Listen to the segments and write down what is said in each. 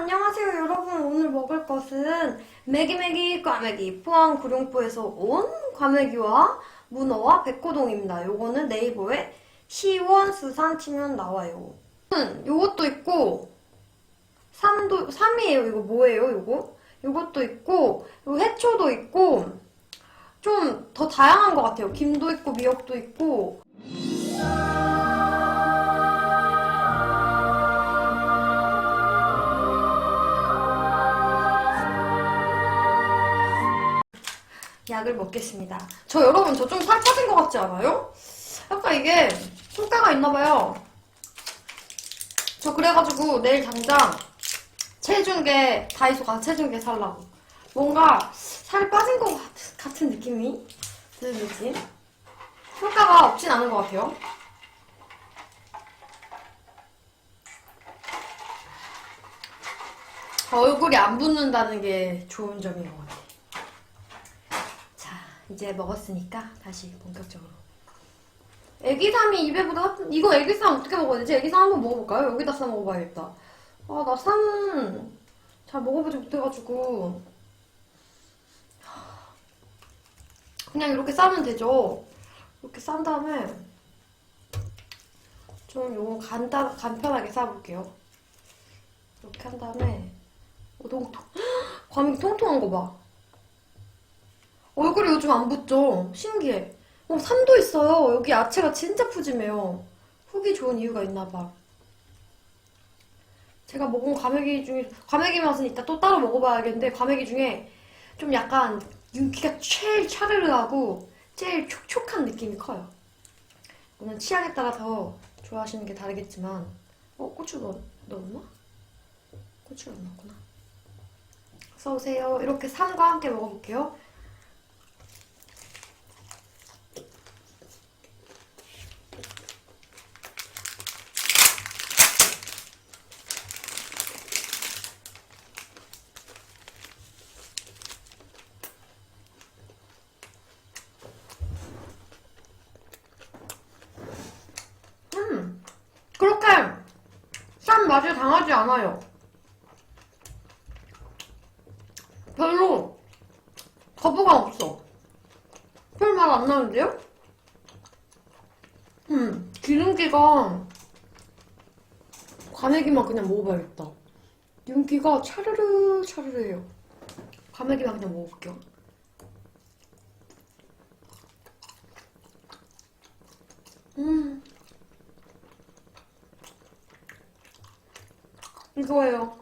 안녕하세요 여러분. 오늘 먹을 것은 매기매기 꽈매기 포항 구룡포에서 온 꽈매기와 문어와 백고동입니다. 요거는 네이버에 시원수산 치면 나와요. 요것도 있고 삼이에요. 이거 뭐예요 요거? 요것도 있고 요 해초도 있고 좀 더 다양한 것 같아요. 김도 있고 미역도 있고 약을 먹겠습니다. 여러분 저 좀 살 빠진 것 같지 않아요? 약간 이게 손가가 있나봐요. 저 그래가지고 내일 당장 체중계 다이소 가서 체중계 살라고. 뭔가 살 빠진 것 같은 느낌이 드는 느낌? 효과가 없진 않은 것 같아요. 얼굴이 안 붓는다는 게 좋은 점인 것 같아요. 자, 이제 먹었으니까 다시 본격적으로. 애기삼이 입에 보다 이거 애기삼 어떻게 먹어야 되지? 애기삼 한번 먹어볼까요? 여기다 싸 먹어봐야겠다. 아, 나 삼은 잘 먹어보지 못해가지고 그냥 이렇게 싸면 되죠. 이렇게 싼 다음에 좀 요거 간편하게 싸볼게요. 이렇게 한 다음에 과묵이 통통한 거 봐. 얼굴이 요즘 안 붓죠? 신기해. 삼도 있어요. 여기 야채가 진짜 푸짐해요. 후기 좋은 이유가 있나봐. 제가 먹은 과메기 중에, 과메기 맛은 이따 또 따로 먹어봐야겠는데, 과메기 중에 좀 약간 윤기가 제일 차르르하고 제일 촉촉한 느낌이 커요. 물론 취향에 따라 더 좋아하시는 게 다르겠지만, 고추 넣었나? 고추를 안 넣었구나. 어서오세요. 이렇게 삼과 함께 먹어볼게요. 그렇게 싼 맛이 강하지 않아요. 별로 거부감 없어. 별 맛 안 나는데요? 기름기가 과메기만 그냥 먹어봐야겠다. 윤기가 차르르 차르르해요. 과메기만 그냥 먹어볼게요. 이거예요.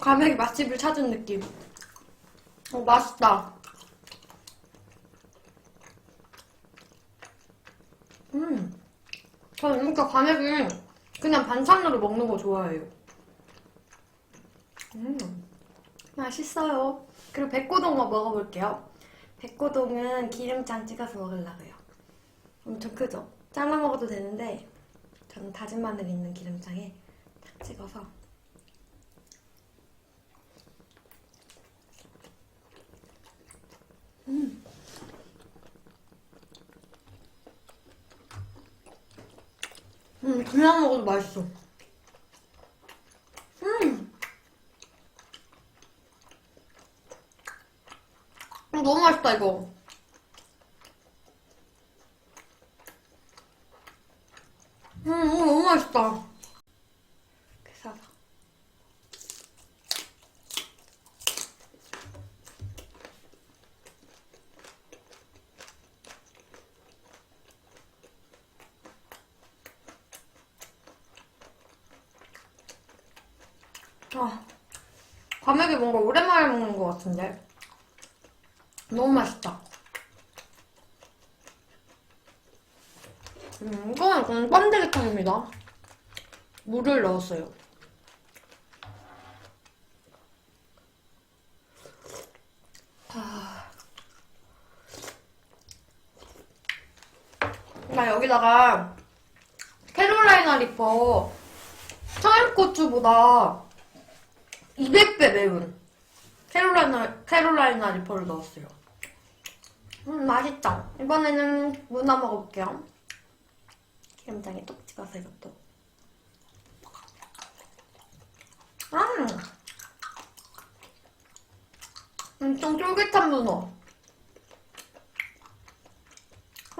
과메기 맛집을 찾은 느낌. 맛있다. 저는 이렇게 과메기 그냥 반찬으로 먹는 거 좋아해요. 맛있어요. 그리고 백고동 먹어볼게요. 백고동은 기름장 찍어서 먹으려고요. 엄청 크죠? 잘라 먹어도 되는데 저는 다진 마늘 있는 기름장에 탁 찍어서 그냥 먹어도 맛있어. 너무 맛있다 이거. 너무 맛있다. 이렇게 싸서. 과메기 뭔가 오랜만에 먹는 것 같은데 너무 맛있다. 이거는 번데기탕입니다. 물을 넣었어요. 나 여기다가 캐롤라이나 리퍼 청양고추보다 200배 매운 캐롤라이나 리퍼를 넣었어요. 맛있다. 이번에는 문어 먹어볼게요. 기름장에 뚝 찍어서 이것도. 엄청 쫄깃한 문어.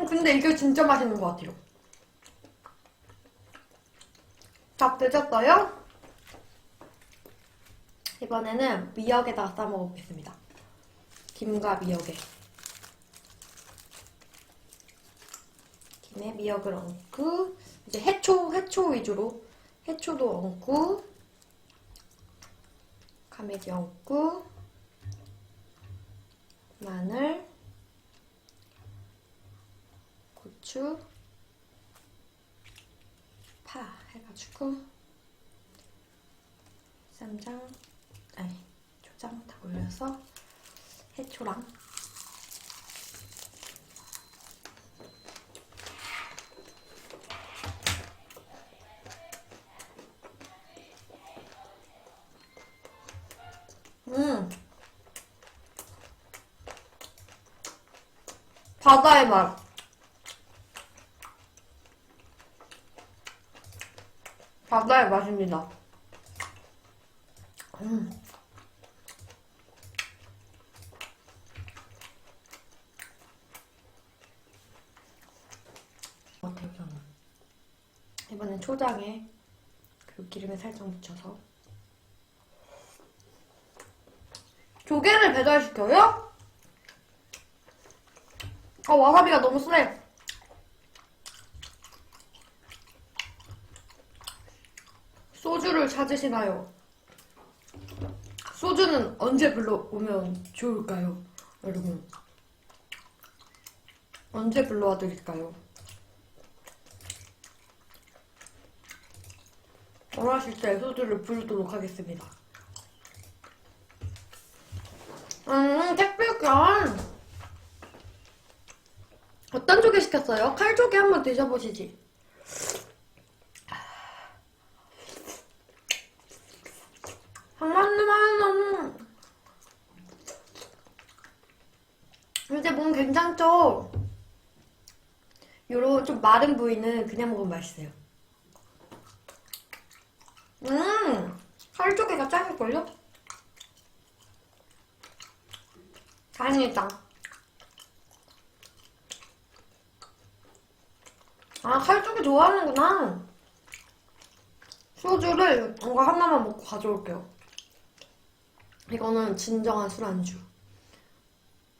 근데 이게 진짜 맛있는 것 같아요. 밥 드셨어요? 이번에는 미역에다가 싸 먹어보겠습니다. 김과 미역에. 김에 미역을 얹고, 이제 해초 위주로. 해초도 얹고, 가메기 얹고, 마늘, 고추, 파 해가지고 쌈장, 아니 초장 다 올려서 해초랑 바다의 맛. 바다의 맛입니다. 이번엔 초장에 그리고 기름에 살짝 묻혀서. 조개를 배달시켜요? 와사비가 너무 세. 소주를 찾으시나요? 소주는 언제 불러오면 좋을까요? 여러분, 언제 불러와 드릴까요? 원하실 때 소주를 부르도록 하겠습니다. 택배견. 어떤 조개 시켰어요? 칼조개 한번 드셔보시지. 이제 몸 괜찮죠? 요런 좀 마른 부위는 그냥 먹으면 맛있어요. 칼조개가 짱일걸요? 다행이다. 칼조개 좋아하는구나. 소주를 이거 하나만 먹고 가져올게요. 이거는 진정한 술안주.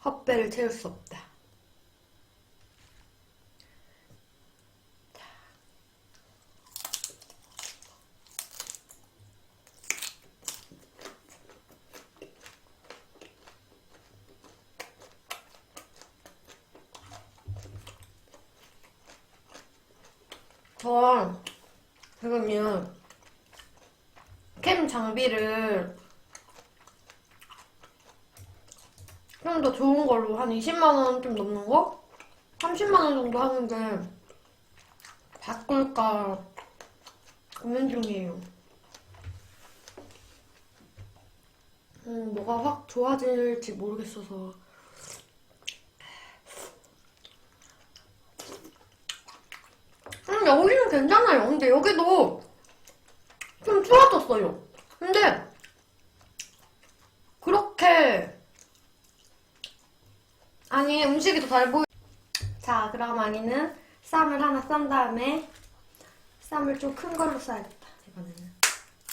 헛배를 채울 수 없다. 저 지금 캠 장비를 좀 더 좋은 걸로 한 20만원 좀 넘는 거? 30만원 정도 하는데 바꿀까 고민 중이에요. 뭐가 확 좋아질지 모르겠어서. 여기는 괜찮아요. 근데 여기도 좀 추워졌어요. 근데 그렇게 아니 음식이 더 잘 보여. 자, 그럼 아니는 쌈을 하나 싼 다음에 쌈을 좀 큰 걸로 싸야겠다. 이번에는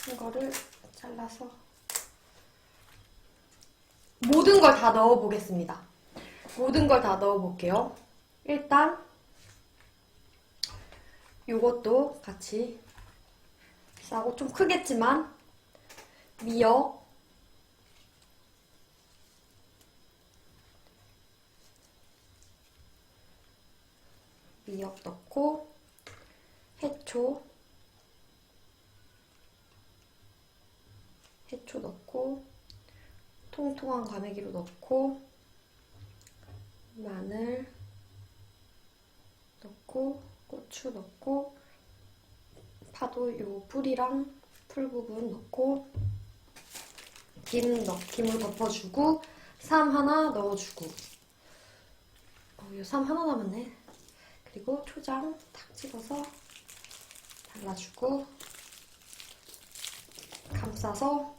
큰 거를 잘라서 모든 걸 다 넣어보겠습니다. 모든 걸 다 넣어볼게요. 일단 요것도 같이 싸고, 좀 크겠지만 미역, 넣고 해초 넣고 통통한 과메기로 넣고 마늘 넣고 고추 넣고 파도 요 뿌리랑 풀 부분 넣고 김을 덮어주고 쌈 하나 넣어주고 요 쌈 하나 남았네. 그리고 초장 탁 찍어서 발라주고 감싸 싸서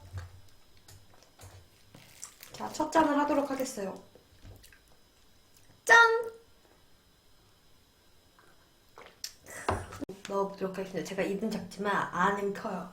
자, 첫 잔을 하도록 하겠어요. 짠! 넣어보도록 하겠습니다. 제가 입은 작지만 안은 커요.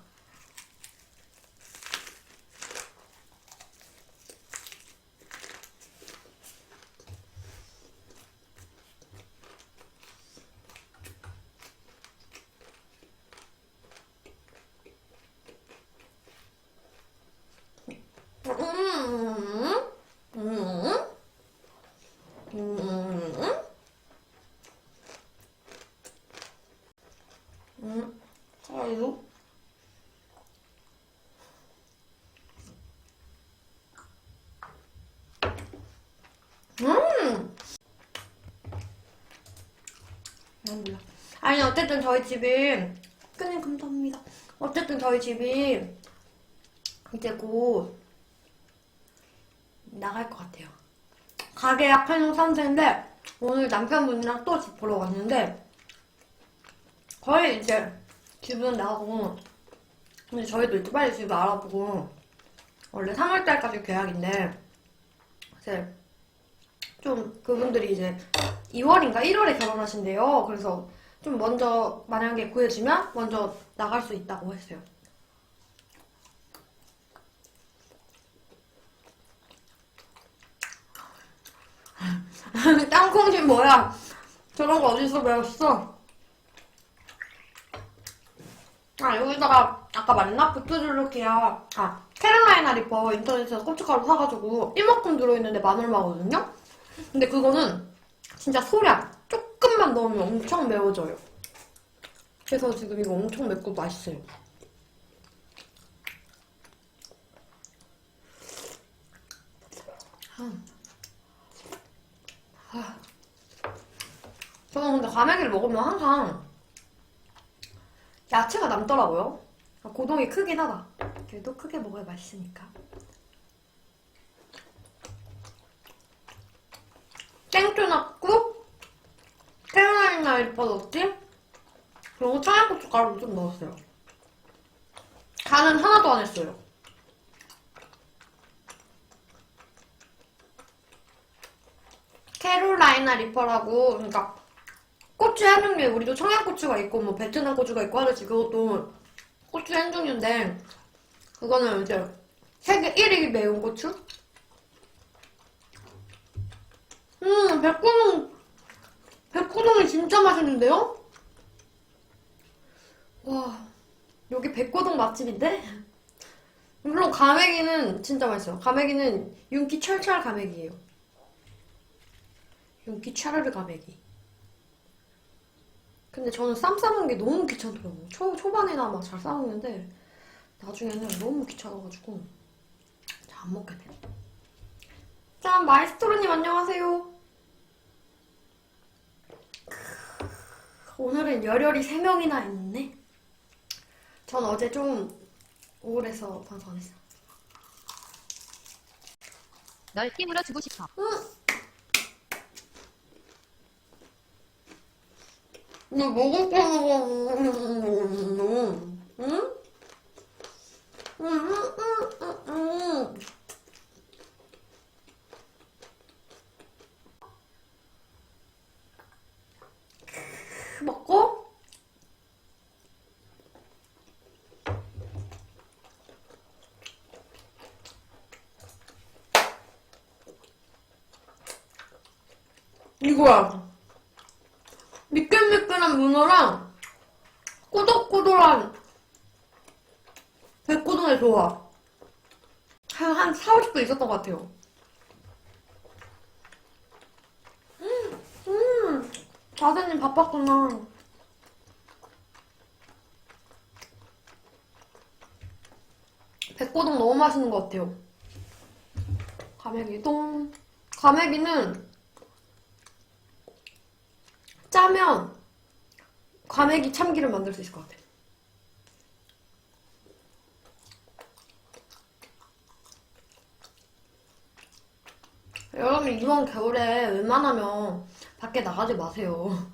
사이로 몰라. 아니 어쨌든 저희 집이 끈님 감사합니다. 어쨌든 저희 집이 이제 곧 나갈 것 같아요. 가게 약 해놓은 상태인데 오늘 남편분이랑 또 집 보러 왔는데 거의 이제 집은 나가고 근데 저희도 이제 빨리 집을 알아보고 원래 3월달까지 계약인데 이제 좀 그분들이 이제 2월인가 1월에 결혼하신대요. 그래서 좀 먼저 만약에 구해지면 먼저 나갈 수 있다고 했어요. 땅콩님 뭐야? 저런 거 어디서 배웠어? 아 여기다가 아까 맞나? 부트줄루키아 캐롤라이나 리퍼 인터넷에서 고춧가루 사가지고 이만큼 들어있는데 만 얼마거든요? 근데 그거는 진짜 소량 조금만 넣으면 엄청 매워져요. 그래서 지금 이거 엄청 맵고 맛있어요. 저는 근데 과메기를 먹으면 항상 야채가 남더라고요. 고동이 크긴 하다. 그래도 크게 먹어야 맛있으니까. 땡초 넣고 캐롤라이나 리퍼 넣었지? 그리고 청양고춧가루 좀 넣었어요. 간은 하나도 안 했어요. 캐롤라이나 리퍼라고 그러니까 고추 한 종류에 우리도 청양고추가 있고 뭐 베트남 고추가 있고 하듯이 그것도 고추 한 종류인데 그거는 이제 세계 1위 매운 고추? 백고동이 진짜 맛있는데요? 와, 여기 백고동 맛집인데? 물론 가메기는 진짜 맛있어요. 가메기는 윤기 철철 가메기예요. 윤기 차르르 가메기. 근데 저는 쌈 싸먹는 게 너무 귀찮더라고요. 초반에나 막 잘 싸먹는데 나중에는 너무 귀찮아가지고 잘 안 먹게 돼요. 짠! 마이스트로님 안녕하세요. 오늘은 열혈이 3명이나 있네. 전 어제 좀 우울해서 방송 안 했어요. 널 깨물어 주고 싶어. 이거 먹을 거는 응? 먹고 이거야. 미끌미끌한 문어랑 꼬독꼬독한 백고동의 조합. 한 4, 50분 있었던 것 같아요. 자세님 바빴구나. 백고동 너무 맛있는 것 같아요. 가메기동. 가메기는 짜면 과메기 참기름 만들 수 있을 것 같아요. 여러분 이번 겨울에 웬만하면 밖에 나가지 마세요.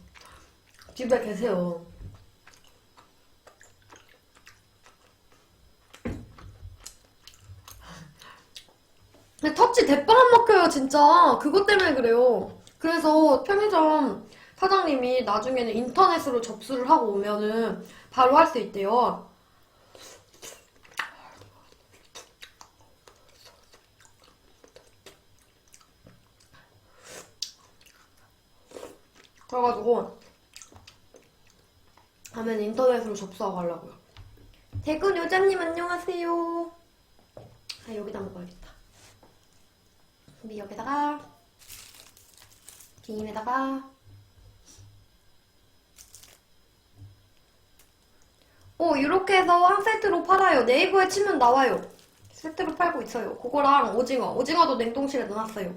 집에 계세요. 근데 터치 대빵 안 먹혀요, 진짜. 그것 때문에 그래요. 그래서 편의점 사장님이 나중에는 인터넷으로 접수를 하고 오면은 바로 할 수 있대요. 그래가지고 다음엔 인터넷으로 접수하고 가려고요. 대근 요자님 안녕하세요. 아, 여기다 먹어야겠다. 우리 여기다가 김에다가 이렇게 해서 한 세트로 팔아요. 네이버에 치면 나와요. 세트로 팔고 있어요. 그거랑 오징어도 냉동실에 넣어놨어요.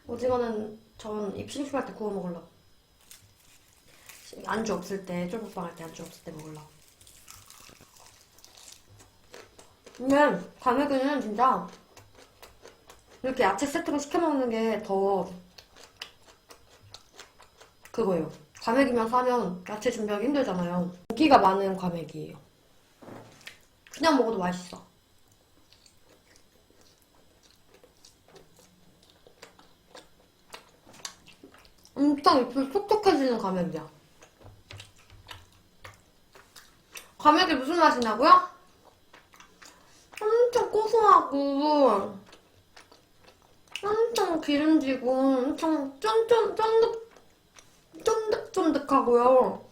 오징어는 전 입 심심할 때 구워 먹으려고. 안주 없을 때, 쫄국빵 할 때 안주 없을 때 먹으려고. 근데 과메기는 진짜 이렇게 야채 세트로 시켜 먹는 게 더 그거예요. 과메기만 사면 야채 준비하기 힘들잖아요. 고기가 많은 과메기예요. 그냥 먹어도 맛있어. 엄청 입술 촉촉해지는 과메기야. 과메기 무슨 맛이냐고요? 엄청 고소하고 엄청 기름지고 엄청 쫀득쫀득하고요.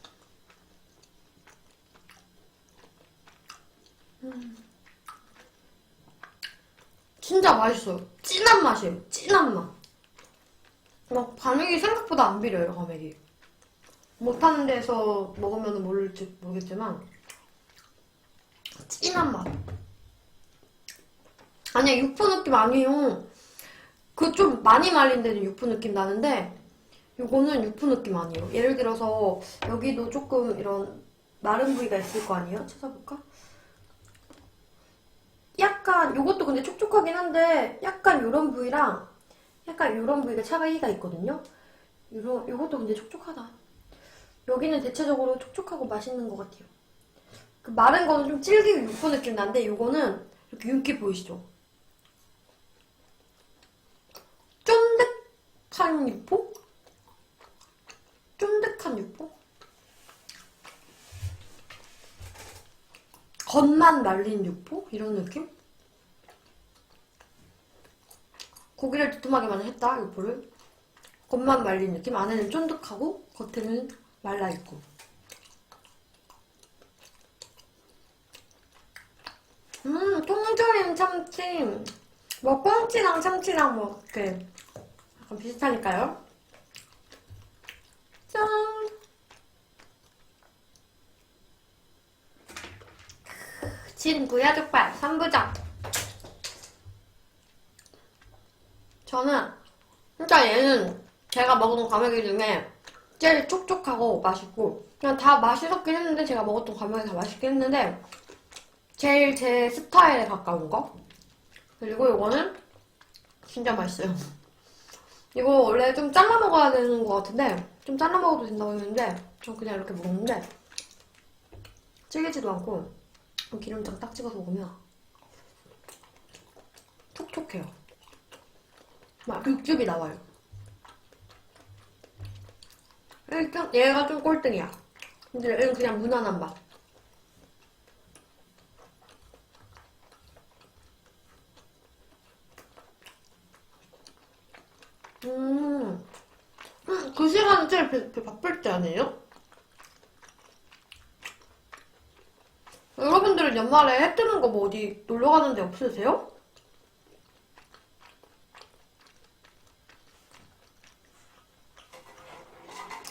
진짜 맛있어요. 진한 맛이에요. 진한 맛. 과메기 생각보다 안 비려요, 과메기. 못하는 데서 먹으면 모를지 모르겠지만 진한 맛. 아니야, 육포 느낌 아니에요. 그 좀 많이 말린 데는 육포 느낌 나는데 요거는 육포 느낌 아니에요. 예를 들어서 여기도 조금 이런 마른 부위가 있을 거 아니에요? 찾아볼까? 약간 요것도 근데 촉촉하긴 한데 약간 요런 부위랑 약간 요런 부위가 차이가 있거든요? 요것도 근데 촉촉하다. 여기는 대체적으로 촉촉하고 맛있는 것 같아요. 그 마른 거는 좀 질기고 육포 느낌 나는데 요거는 이렇게 윤기 보이시죠? 쫀득한 육포? 쫀득한 육포? 겉만 말린 육포? 이런 느낌? 고기를 두툼하게만 했다, 육포를. 겉만 말린 느낌? 안에는 쫀득하고 겉에는 말라있고. 통조림 참치. 뭐 꽁치랑 참치랑 뭐 이렇게 약간 비슷하니까요. 짠! 진구야 족발 3부작. 저는 진짜 얘는 제가 먹은 과메기 중에 제일 촉촉하고 맛있고 그냥 다 맛있었긴 했는데 제가 먹었던 과메기 다 맛있긴 했는데 제일 제 스타일에 가까운 거. 그리고 이거는 진짜 맛있어요. 이거 원래 좀 잘라 먹어야 되는 것 같은데 좀 잘라 먹어도 된다고 했는데 저 그냥 이렇게 먹는데 질기지도 않고 기름장 딱 찍어서 먹으면 촉촉해요. 막 육즙이 나와요. 일단 얘가 좀 꼴등이야. 근데 얘는 그냥 무난한 맛. 그 시간은 제일 바쁠 때 아니에요? 여러분들은 연말에 해 뜨는 거 뭐 어디 놀러 가는 데 없으세요?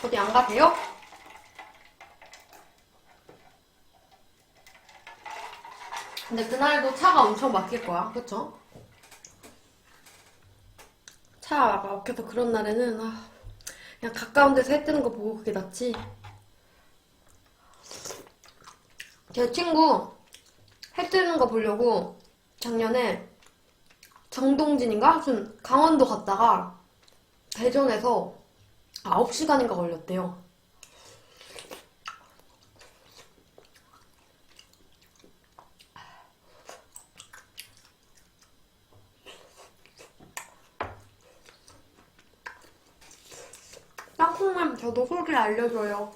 어디 안 가세요? 근데 그날도 차가 엄청 막힐 거야, 그쵸? 차가 막혀서 그런 날에는 그냥 가까운 데서 해 뜨는 거 보고 그게 낫지. 제 친구 해 뜨는 거 보려고 작년에 정동진인가? 무슨 강원도 갔다가 대전에서 9시간인가 걸렸대요. 저도 후기 알려줘요.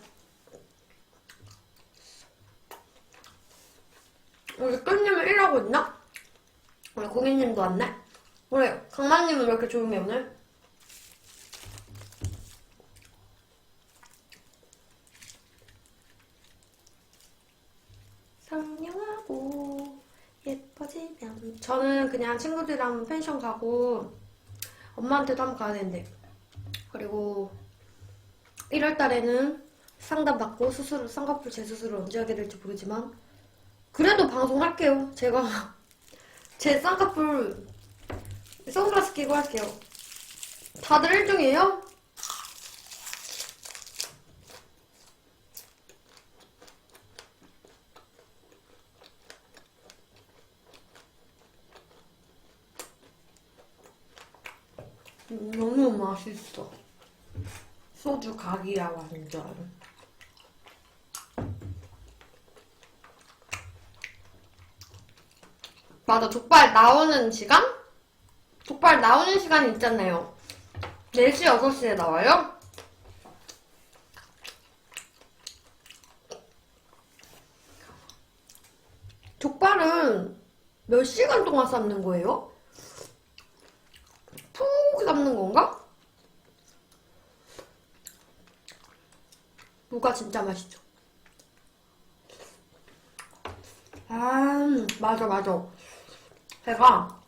우리 끝님은 일하고 있나? 우리 고객님도 왔네? 우리 강만님은 왜 이렇게 조용해 오늘? 상냥하고 예뻐지면 저는 그냥 친구들이랑 펜션 가고 엄마한테도 한번 가야 되는데 그리고 1월달에는 상담 받고 수술 쌍꺼풀 재수술을 언제 하게 될지 모르지만 그래도 방송할게요. 제가 제 쌍꺼풀 선글라스 끼고 할게요. 다들 1중이에요? 너무 맛있어. 소주 각이야 완전. 맞아, 족발 나오는 시간? 족발 나오는 시간이 있잖아요. 4시, 6시에 나와요? 족발은 몇 시간 동안 삶는 거예요? 푹 삶는 건가? 누가 진짜 맛있죠? 맞아, 맞아. 제가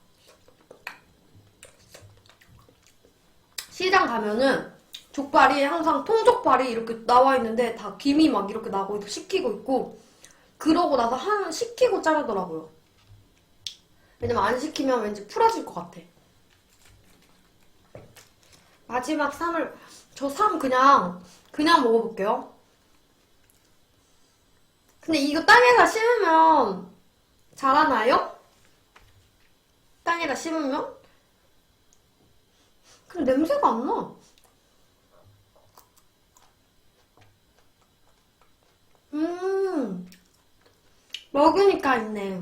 시장 가면은 족발이 항상 통족발이 이렇게 나와 있는데 다 김이 막 이렇게 나고 식히고 있고 그러고 나서 식히고 자르더라고요. 왜냐면 안 식히면 왠지 풀어질 것 같아. 마지막 쌈을 저 쌈 그냥 먹어볼게요. 근데 이거 땅에다 심으면 자라나요? 땅에다 심으면? 근데 냄새가 안 나. 먹으니까 있네.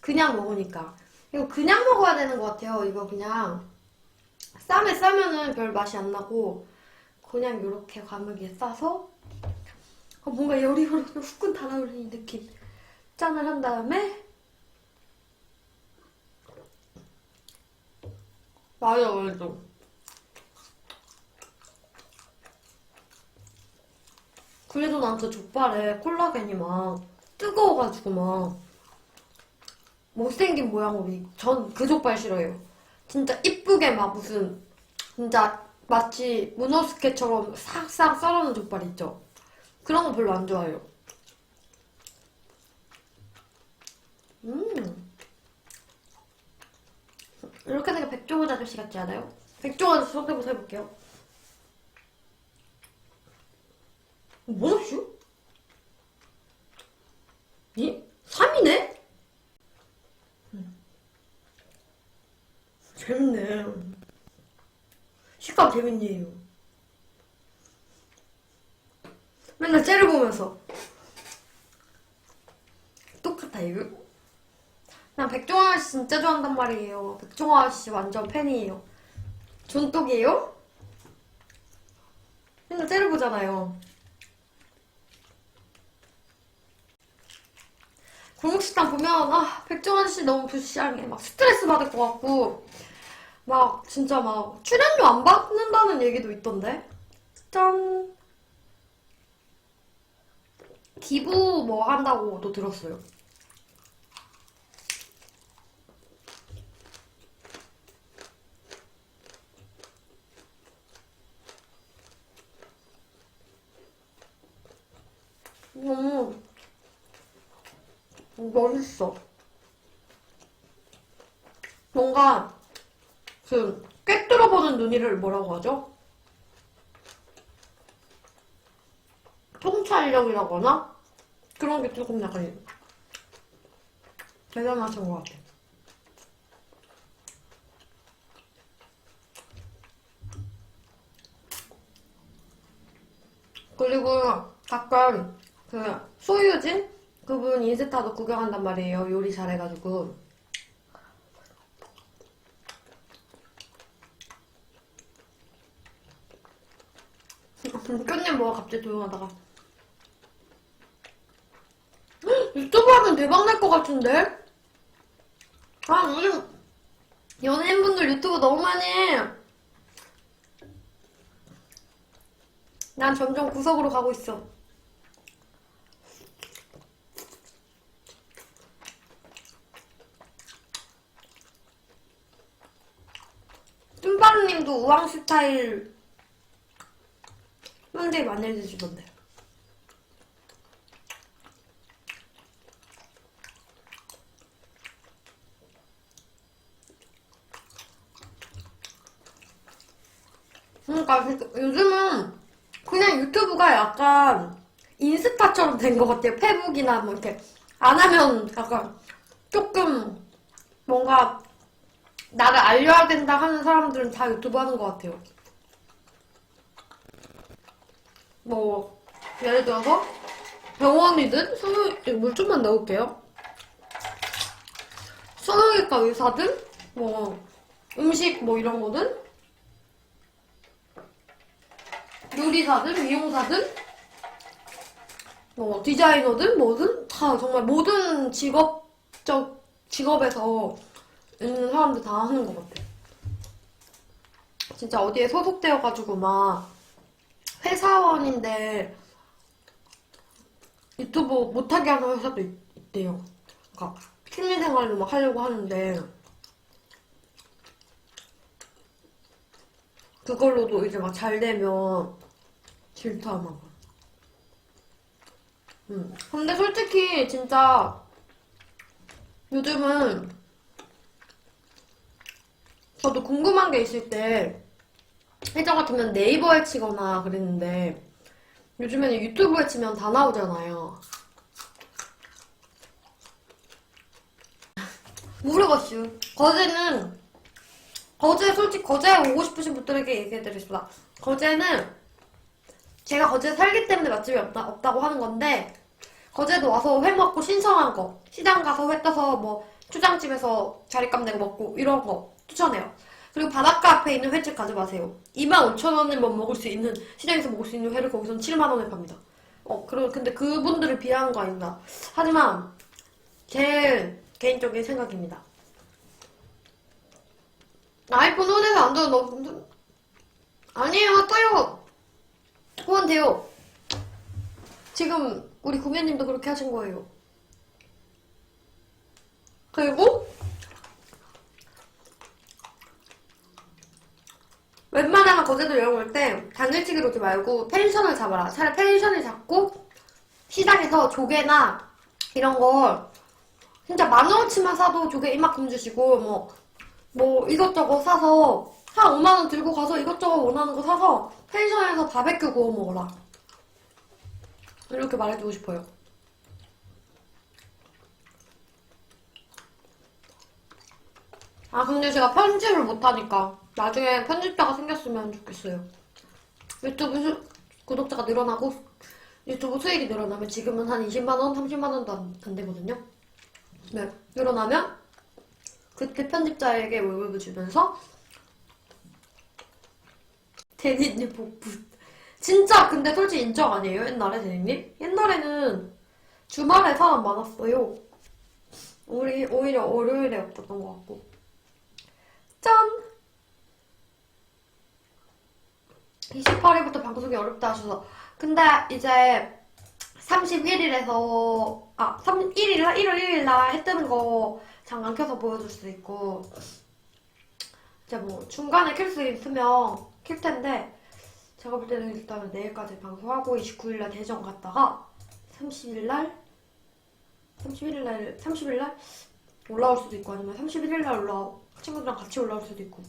그냥 먹으니까. 이거 그냥 먹어야 되는 것 같아요. 이거 그냥 쌈에 싸면은 별 맛이 안 나고 그냥 이렇게 과물기에 싸서 뭔가 여리여리 후끈 달아오르는 느낌. 짠을 한 다음에 맞아, 맞아. 그래도 난 그 족발에 콜라겐이 막 뜨거워가지고 막 못생긴 모양으로 전 그 족발 싫어해요. 진짜 이쁘게 막 무슨 진짜 마치 문어숙회처럼 싹싹 썰어놓은 족발 있죠? 그런 거 별로 안 좋아해요. 이렇게 하니까 백종원 아저씨 같지 않아요? 백종원 아저씨 성대모사 해볼게요. 뭔 아저씨요? 이? 3이네? 재밌네. 식감 재밌네요. 맨날 째를 보면서. 똑같아, 이거. 난 백종원 아저씨 진짜 좋아한단 말이에요. 백종원 아저씨 완전 팬이에요. 존똑이에요? 맨날 째를 보잖아요. 골목식당 보면 백종원 아저씨 너무 불쌍해. 막 스트레스 받을 것 같고 막 진짜 막 출연료 안 받는다는 얘기도 있던데. 짠. 기부 뭐 한다고도 들었어요. 너무 멋있어. 뭔가 그 꿰뚫어보는 눈이를 뭐라고 하죠? 통찰력이라거나 그런 게 조금 약간 대단하신 것 같아. 그리고 가끔 그 소유진 그분 인스타도 구경한단 말이에요. 요리 잘해가지고. 깻잎 뭐가 갑자기 조용하다가. 유튜브 하면 대박 날 것 같은데? 아, 요즘 연예인분들 유튜브 너무 많이 해. 난 점점 구석으로 가고 있어. 뚱바루님도 우왕 스타일 현재 많이 해주시던데. 그러니까 요즘은 그냥 유튜브가 약간 인스타처럼 된 것 같아요. 페북이나 뭐 이렇게 안 하면 약간 조금 뭔가 나를 알려야 된다 하는 사람들은 다 유튜브 하는 것 같아요. 뭐 예를 들어서 병원이든 물 좀만 넣을게요. 성형외과 의사든 뭐 음식 뭐 이런 거든 요리사든 미용사든 뭐 디자이너든 뭐든 다 정말 모든 직업에서 있는 사람들 다 하는 것 같아. 진짜 어디에 소속되어가지고 막 회사원인데 유튜브 못하게 하는 회사도 있대요. 그러니까 취미생활로 막 하려고 하는데 그걸로도 이제 막 잘 되면 질투하나 봐. 근데 솔직히 진짜 요즘은 저도 궁금한 게 있을 때 예전 같으면 네이버에 치거나 그랬는데 요즘에는 유튜브에 치면 다 나오잖아요. 모르겠슈. 솔직히 거제에 오고 싶으신 분들에게 얘기해드리겠습니다. 거제는 제가 거제에 살기 때문에 맛집이 없다고 하는 건데 거제도 와서 회 먹고 신선한 거 시장 가서 회 떠서 뭐 초장집에서 자릿값 내고 먹고 이런 거 추천해요. 그리고 바닷가 앞에 있는 횟집 가지 마세요. 25,000원이면 먹을 수 있는 시장에서 먹을 수 있는 회를 거기선 7만원에 팝니다. 근데 그분들을 비하하는 거 아닙니다. 하지만 제 개인적인 생각입니다. 아이폰 혼에서 안 돼요. 아니에요. 떠요. 후원 돼요. 지금 우리 구매님도 그렇게 하신 거예요. 그리고 웬만하면 거제도 여행 올 때 당일치기로 오지 말고 펜션을 잡아라. 차라리 펜션을 잡고 시장에서 조개나 이런 걸 진짜 10,000원치만 사도 조개 이만큼 주시고 뭐 이것저것 사서 한 5만원 들고 가서 이것저것 원하는 거 사서 펜션에서 바베큐 구워 먹어라. 이렇게 말해주고 싶어요. 아 근데 제가 편집을 못하니까 나중에 편집자가 생겼으면 좋겠어요. 유튜브 구독자가 늘어나고 유튜브 수익이 늘어나면 지금은 한 20만원, 30만원도 안 되거든요. 네, 늘어나면 그때 편집자에게 월급을 주면서 대리님 복부 진짜 근데 솔직히 인정 아니에요? 옛날에 대리님? 옛날에는 주말에 사람 많았어요. 오히려 월요일에 없었던 것 같고 짠! 28일부터 방송이 어렵다 하셔서 근데 이제 31일에서 1월 1일 날 해 뜨는 거 잠깐 켜서 보여줄 수 있고 이제 뭐 중간에 킬 수 있으면 킬 텐데 제가 볼 때는 일단은 내일까지 방송하고 29일 날 대전 갔다가 30일 날 올라올 수도 있고 아니면 31일 날 친구들이랑 같이 올라올 수도 있고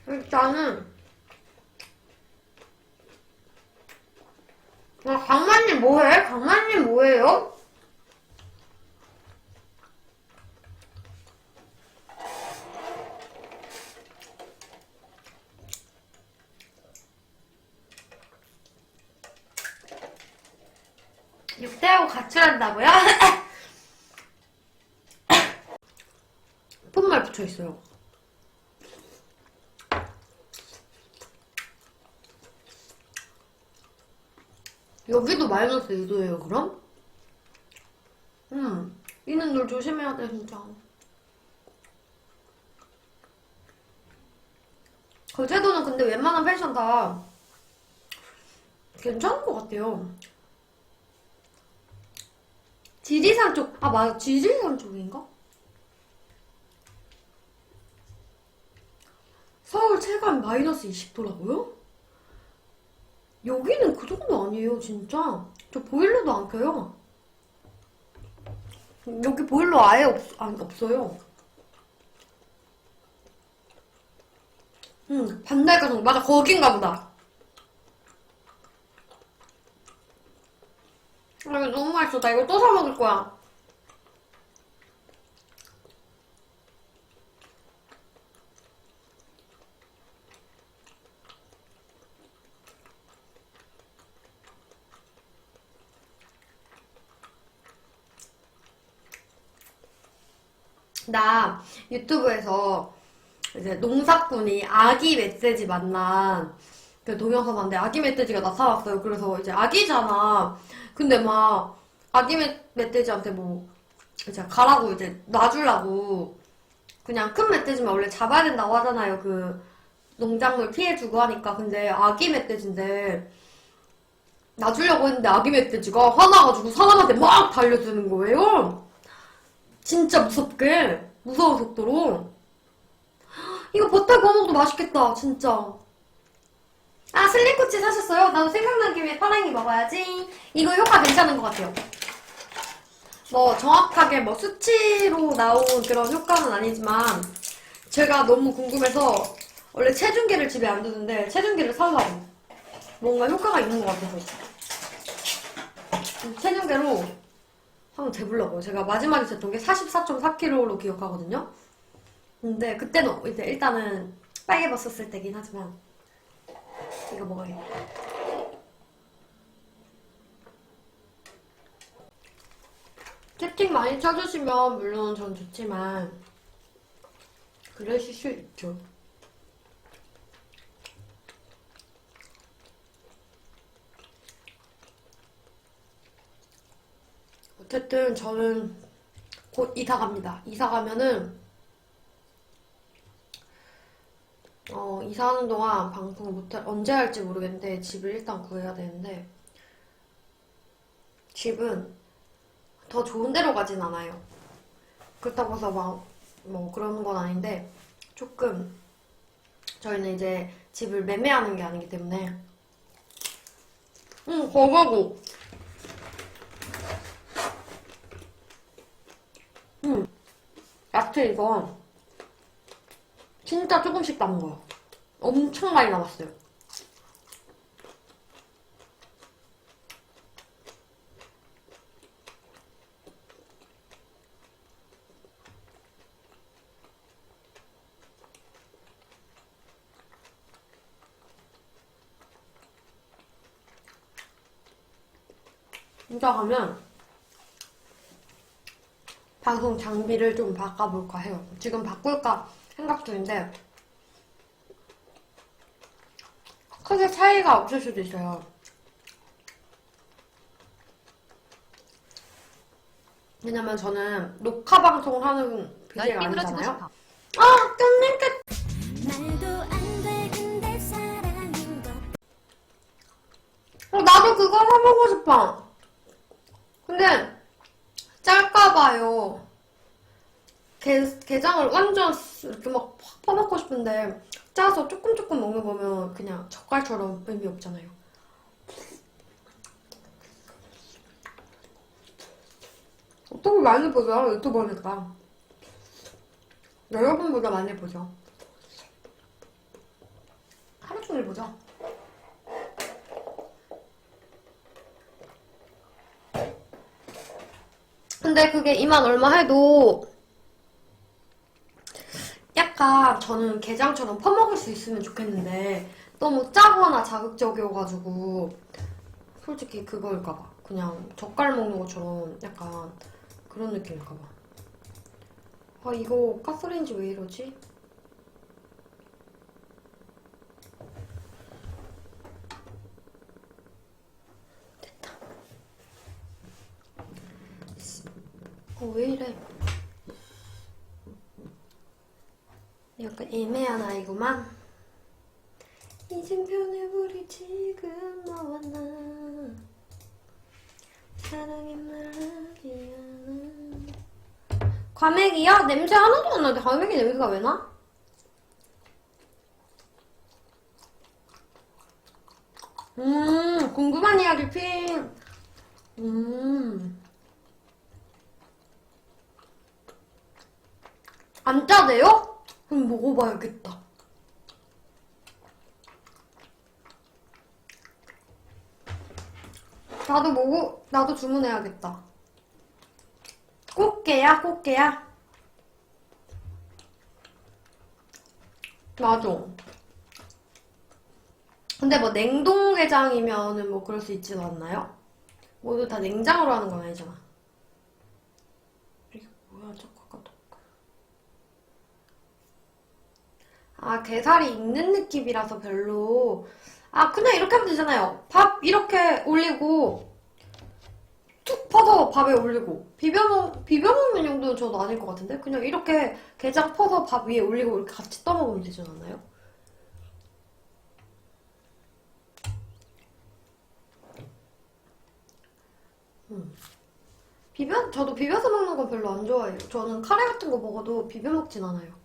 일단은 강만님 뭐해? 강만님 뭐해요? 육대하고 가출한다고요? 폰말 붙여있어요. 여기도 마이너스 2도예요, 그럼? 이는 널 조심해야 돼, 진짜. 거제도는 근데 웬만한 펜션 다 괜찮은 것 같아요. 지리산 쪽, 아, 맞아. 지리산 쪽인가? 서울 체감 마이너스 20도라고요? 여기는 그 정도 아니에요, 진짜. 저 보일러도 안 켜요. 여기 보일러 아예 없어요. 반달가정. 맞아, 거긴가 보다. 아, 이거 너무 맛있어. 나 이거 또 사 먹을 거야. 나 유튜브에서 이제 농사꾼이 아기 멧돼지 만난 그 동영상 봤는데 아기 멧돼지가 나타났어요. 그래서 이제 아기잖아. 근데 막 아기 멧돼지한테 뭐 이제 가라고 이제 놔주려고 그냥 큰 멧돼지만 원래 잡아야 된다고 하잖아요. 그 농작물 피해주고 하니까. 근데 아기 멧돼지인데 놔주려고 했는데 아기 멧돼지가 화나가지고 사람한테 막 달려드는 거예요. 진짜 무섭게. 무서운 속도로. 이거 버터 구워 먹어도 맛있겠다, 진짜. 아, 슬리코치 사셨어요? 나도 생각난 김에 파랑이 먹어야지. 이거 효과 괜찮은 것 같아요. 뭐, 정확하게 뭐 수치로 나온 그런 효과는 아니지만, 제가 너무 궁금해서, 원래 체중계를 집에 안 두는데, 체중계를 사려고. 뭔가 효과가 있는 것 같아서. 체중계로 한번 재보려고요. 제가 마지막에 쟀던 게 44.4kg로 기억하거든요. 근데 그때는 이제 일단은 빨개 벗었을 때긴 하지만 이거 먹어야겠다. 채팅 많이 쳐주시면 물론 전 좋지만 그러실 수 있죠. 어쨌든 저는 곧 이사 갑니다. 이사 가면은 이사하는 동안 방송을 언제 할지 모르겠는데 집을 일단 구해야 되는데 집은 더 좋은 데로 가진 않아요. 그렇다고 해서 막 뭐 그러는 건 아닌데 조금 저희는 이제 집을 매매하는 게 아니기 때문에 거가고 야채 이거 진짜 조금씩 남은 거야. 엄청 많이 남았어요. 이사 가면 방송 장비를 좀 바꿔볼까 해요. 지금 바꿀까 생각 중인데 크게 차이가 없을 수도 있어요. 왜냐면 저는 녹화 방송을 하는 널 BJ가 힘으로 주고 아니잖아요. 싶어. 아! 깻잎 말도 안 돼 근데 사랑인 것 나도 그거 사보고 싶어. 근데 짤까봐요. 게장을 완전 이렇게 막 확 퍼먹고 싶은데 짜서 조금 먹어보면 그냥 젓갈처럼 의미 없잖아요. 어떻게 많이 보죠? 유튜버니까. 여러분보다 많이 보죠. 하루 종일 보죠. 근데 그게 2만 얼마 해도 약간 저는 게장처럼 퍼먹을 수 있으면 좋겠는데 너무 짜거나 자극적이어가지고 솔직히 그거일까봐 그냥 젓갈 먹는 것처럼 약간 그런 느낌일까봐. 아 이거 가스레인지 왜 이러지? 됐다. 왜 이래? 약간 애매한 아이구만. 이젠편에 우리 지금 너와 나 사랑의 말하기야. 과메기야? 냄새 하나도 안 나는데 과메기 냄새가 왜 나? 궁금한 이야기 핑. 안 짜대요? 그럼 먹어봐야겠다. 나도 주문해야겠다. 꽃게야, 꽃게야? 맞아. 근데 뭐 냉동게장이면은 뭐 그럴 수 있지도 않나요? 모두 다 냉장으로 하는 건 아니잖아. 이게 뭐야, 자꾸 아까도. 아, 게살이 익는 느낌이라서 별로. 아, 그냥 이렇게 하면 되잖아요. 밥 이렇게 올리고, 툭 퍼서 밥에 올리고. 비벼먹는 용도는 저도 아닐 것 같은데? 그냥 이렇게 게장 퍼서 밥 위에 올리고 이렇게 같이 떠먹으면 되지 않나요? 저도 비벼서 먹는 거 별로 안 좋아해요. 저는 카레 같은 거 먹어도 비벼 먹진 않아요.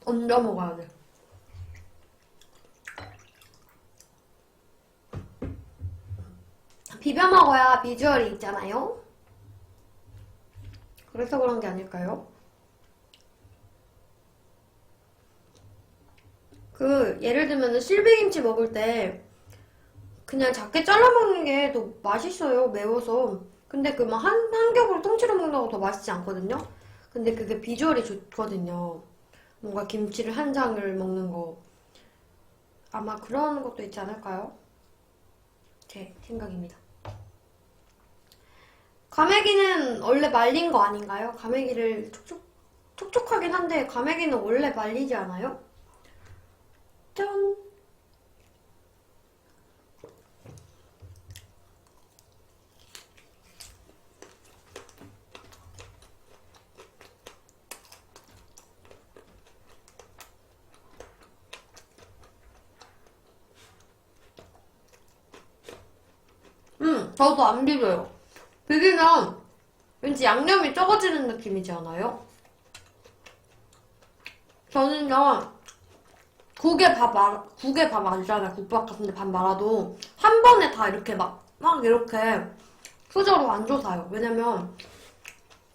얹어 먹어야 돼. 비벼 먹어야 비주얼이 있잖아요? 그래서 그런 게 아닐까요? 예를 들면 실비김치 먹을 때 그냥 작게 잘라 먹는 게 더 맛있어요, 매워서. 근데 그 막 한 겹을 통째로 먹는다고 더 맛있지 않거든요? 근데 그게 비주얼이 좋거든요. 뭔가 김치를 한 장을 먹는 거. 아마 그런 것도 있지 않을까요? 제 생각입니다. 과메기는 원래 말린 거 아닌가요? 과메기를 촉촉하긴 한데 과메기는 원래 말리지 않아요? 짠! 저도 안 비벼요. 비비면 왠지 양념이 적어지는 느낌이지 않아요? 저는요, 국에 밥 말잖아요. 국밥 같은데 밥 말아도 한 번에 다 이렇게 막 이렇게 수저로 안 줘서요. 왜냐면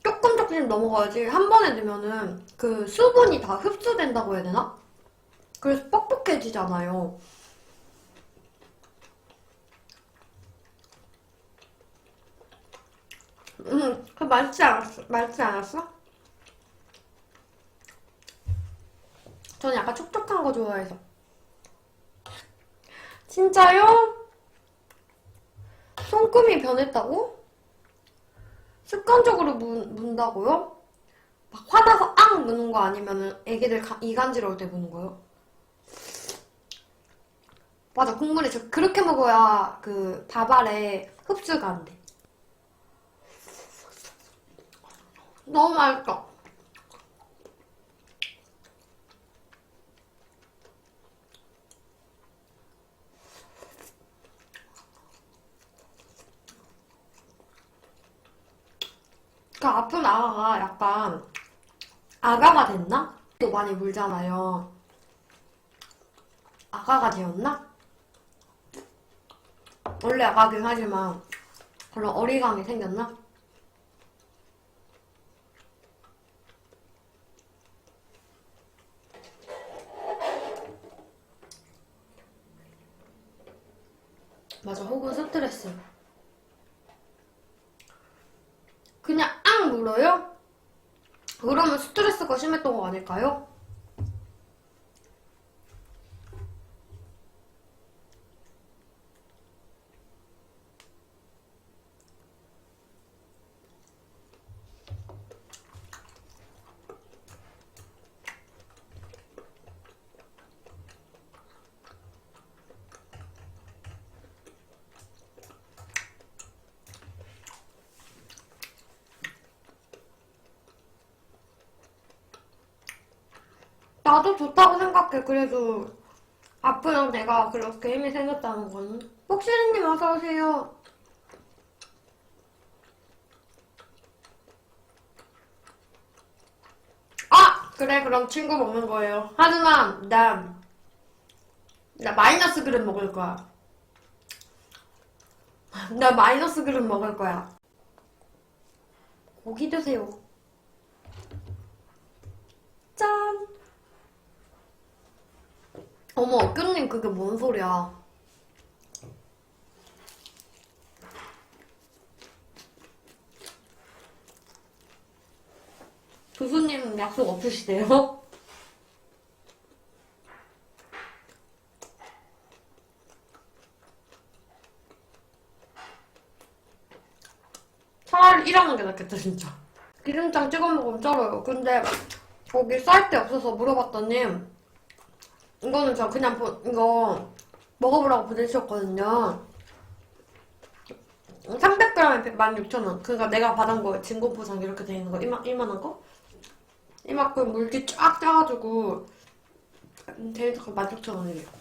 조금 넘어가야지 한 번에 넣으면은 그 수분이 다 흡수된다고 해야 되나? 그래서 뻑뻑해지잖아요. 그 맛있지 않았어? 맛있지 않았어? 저는 약간 촉촉한 거 좋아해서. 진짜요? 손금이 변했다고? 습관적으로 문다고요? 막 화나서 앙 무는 거 아니면은 애기들 이 간지러울 때 무는 거요? 맞아, 국물이 그렇게 먹어야 그 밥알에 흡수가 안 돼. 너무 맛있다. 그 아픈 아가가 약간 아가가 됐나? 또 많이 물잖아요. 아가가 되었나? 원래 아가긴 하지만 그런 어리광이 생겼나? 맞아, 혹은 스트레스. 그냥 앙 물어요? 그러면 스트레스가 심했던 거 아닐까요? 나도 좋다고 생각해. 그래도 앞으로 내가 그렇게 힘이 생겼다는 거는. 복시르님 어서오세요. 아! 그래, 그럼 친구 먹는 거예요. 하지만 나 마이너스 그릇 먹을 거야. 나 마이너스 그릇 먹을 거야. 고기 드세요. 짠! 어머, 어깨님 그게 뭔 소리야. 교수님 약속 없으시대요? 차라리 일하는 게 낫겠다, 진짜. 기름장 찍어 먹으면 쩔어요. 근데 거기 쌀 데 없어서 물어봤더니 이거는 저 그냥 이거 먹어보라고 보내주셨거든요. 300g에 16,000원. 그러니까 내가 받은 거 진공 포장 이렇게 돼 있는 거 이만한 거? 이만큼 물기 쫙 짜가지고 데이터가 16,000원이래요.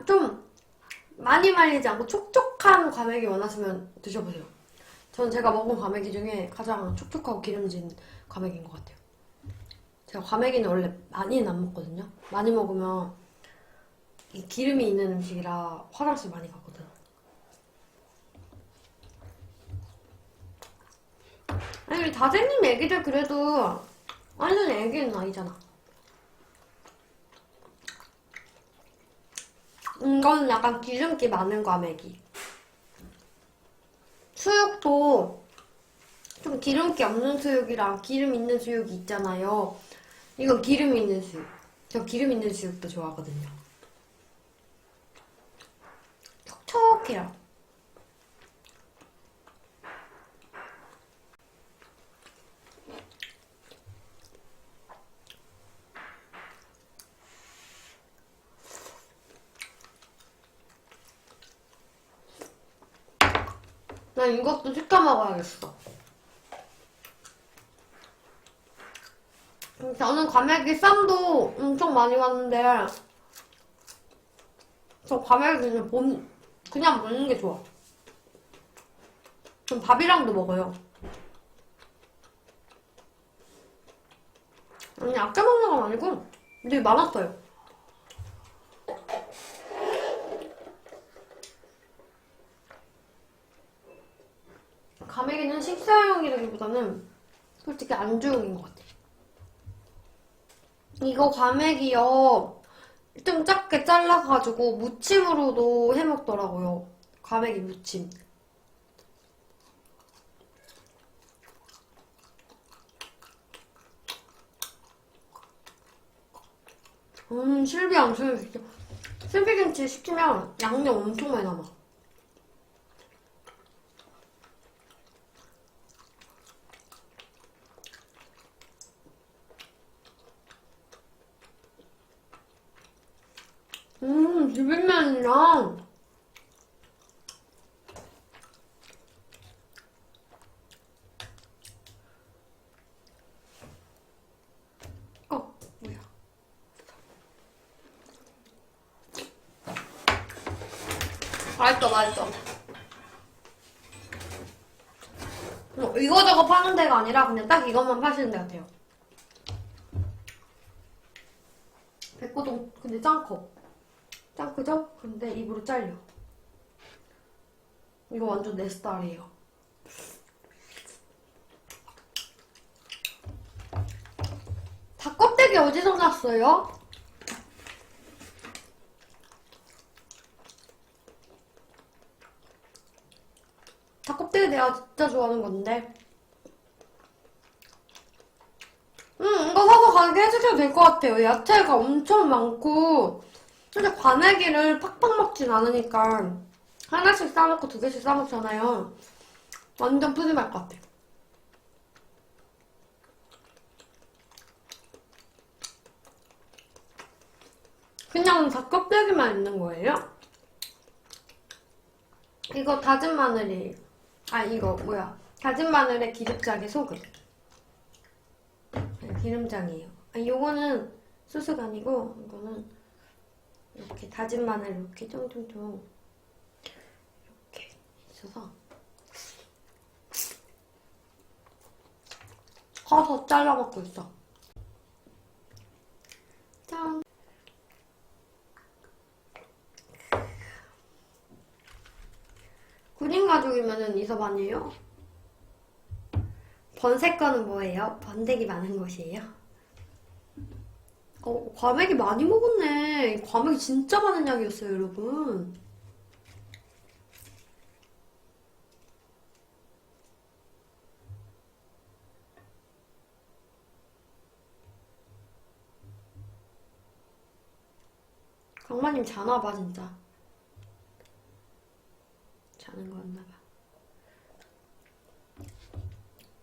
좀 많이 말리지 않고 촉촉한 과메기 원하시면 드셔보세요. 전 제가 먹은 과메기 중에 가장 촉촉하고 기름진 과메기인 것 같아요. 제가 과메기는 원래 많이는 안 먹거든요. 많이 먹으면 이 기름이 있는 음식이라 화장실 많이 가거든. 아니 우리 다재님 애기들 그래도 완전 애기는 아니잖아. 이건 약간 기름기 많은 과메기. 수육도 좀 기름기 없는 수육이랑 기름 있는 수육이 있잖아요. 이건 기름 있는 수육. 저 기름 있는 수육도 좋아하거든요. 촉촉해요. 난 이것도 시켜 먹어야겠어. 저는 과메기 쌈도 엄청 많이 왔는데 저 과메기는 그냥 먹는 게 좋아. 전 밥이랑도 먹어요. 아니 아껴 먹는 건 아니고 되게 많았어요. 과메기는 식사용이라기보다는 솔직히 안주용인 것 같아. 이거 과메기요. 좀 작게 잘라가지고 무침으로도 해먹더라고요. 과메기 무침. 실비 안 시켜. 실비김치 시키면 양념 엄청 많이 남아. 비빔면이랑 뭐야. 맛있어. 이거저거 파는 데가 아니라 그냥 딱 이것만 파시는 데 같아요. 백고동 근데 짱 커. 짱 크죠? 근데 입으로 잘려. 이거 완전 내 스타일이에요. 어디서 났어요? 닭껍데기 내가 진짜 좋아하는 건데. 이거 사서 가게 해주셔도 될 것 같아요. 야채가 엄청 많고, 진짜 과메기를 팍팍 먹진 않으니까, 하나씩 싸먹고 두 개씩 싸먹잖아요. 완전 푸짐할 것 같아요. 그냥 닭껍데기만 있는 거예요? 이거 다진 마늘이, 이거 뭐야. 다진 마늘에 기름장에 소금. 기름장이에요. 요거는 소스가 아니고, 이거는 이렇게 다진 마늘 이렇게 쫑쫑쫑 이렇게 있어서 커서 잘라 먹고 있어. 짠! 군인 가족이면은 이서반이에요? 번새거는 뭐예요? 번데기 많은 곳이에요? 과메기 많이 먹었네. 과메기 진짜 많은 양이었어요, 여러분. 강마님 자나봐, 진짜. 자는 거였나봐.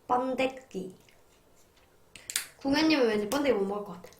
번데기. 궁혜님은 왠지 번데기 못 먹을 것 같아.